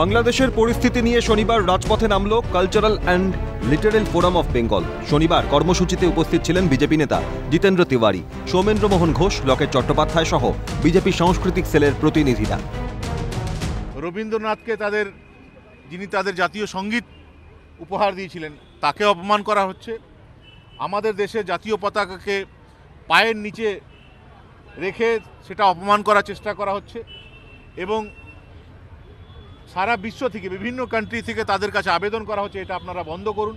বাংলাদেশের পরিস্থিতি নিয়ে শনিবার রাজপথে নামল cultural and literal forum of Bengal. শনিবার কর্মসূচিতে উপস্থিত ছিলেন বিজেপি নেতা জিতেন্দ্র তিওয়ারি, সৌমেন্দ্র মোহন ঘোষ, লকেট চট্টোপাধ্যায় সহ বিজেপি সাংস্কৃতিক সেলের প্রতিনিধিরা। রবীন্দ্রনাথকে যিনি তাদের জাতীয় সঙ্গীত উপহার দিয়েছিলেন তাকে অপমান করা হচ্ছে। আমাদের দেশের জাতীয় পতাকাকে পায়ের নিচে রেখে সেটা অপমান করার চেষ্টা করা হচ্ছে এবং সারা বিশ্ব থেকে বিভিন্ন কান্ট্রি থেকে তাদের কাছে আবেদন করা হচ্ছে এটা আপনারা বন্ধ করুন।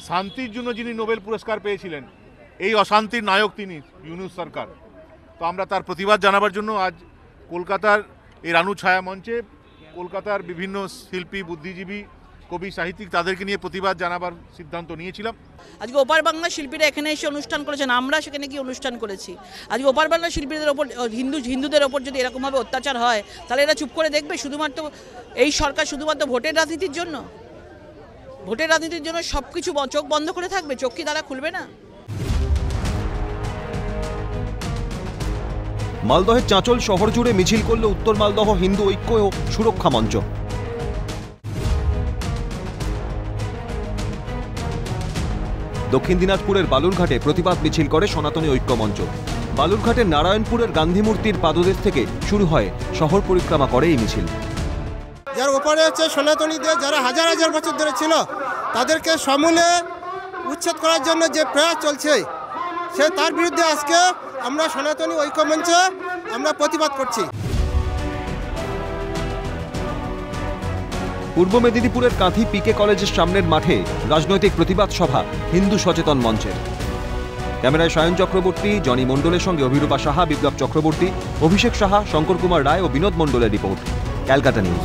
শান্তির জন্য যিনি নোবেল পুরস্কার পেয়েছিলেন, এই অশান্তির নায়ক তিনি ইউনূস সরকার। তো আমরা তার প্রতিবাদ জানাবার জন্য আজ কলকাতার এই রানু ছায়া মঞ্চে কলকাতার বিভিন্ন শিল্পী, বুদ্ধিজীবী, কবি, সাহিত্যিক তাদেরকে নিয়ে প্রতিবাদ জানাবার সিদ্ধান্ত নিয়েছিলাম। আজকে ওপার বাংলা শিল্পীরা এখানে এসে অনুষ্ঠান করেছেন, আমরা সেখানে গিয়ে অনুষ্ঠান করেছি। আজকে ওপার বাংলা শিল্পীদের ওপর, হিন্দুদের ওপর যদি এরকমভাবে অত্যাচার হয় তাহলে এরা চুপ করে দেখবে? শুধুমাত্র এই সরকার শুধুমাত্র ভোটের রাজনীতির জন্য সব কিছু চোখ বন্ধ করে থাকবে? চোখ কি তারা খুলবে না? মালদহের চাঁচল শহর জুড়ে মিছিল করল উত্তর মালদহ হিন্দু ঐক্য ও সুরক্ষা মঞ্চ। দক্ষিণ দিনাজপুরের বালুরঘাটে প্রতিবাদ মিছিল করে সনাতনী ঐক্য মঞ্চ। বালুরঘাটের নারায়ণপুরের গান্ধী মূর্তির পাদদেশ থেকে শুরু হয় শহর পরিক্রমা করে এই মিছিল। যার ওপারে হচ্ছে সনাতনীদের, যারা হাজার হাজার বছর ধরে ছিল, তাদেরকে সমূলে উচ্ছেদ করার জন্য যে প্রয়াস চলছে তার বিরুদ্ধে আজকে আমরা সনাতনী ঐক্য মঞ্চে আমরা প্রতিবাদ করছি। পূর্ব মেদিনীপুরের কাঁথি পিকে কলেজের সামনের মাঠে রাজনৈতিক প্রতিবাদ সভা হিন্দু সচেতন মঞ্চের। ক্যামেরায় সায়ন চক্রবর্তী, জনি মণ্ডলের সঙ্গে অভিরূপা সাহা, বিপ্লব চক্রবর্তী, অভিষেক সাহা, শঙ্কর কুমার রায় ও বিনোদ মণ্ডলের রিপোর্ট, ক্যালকাটা নিউজ।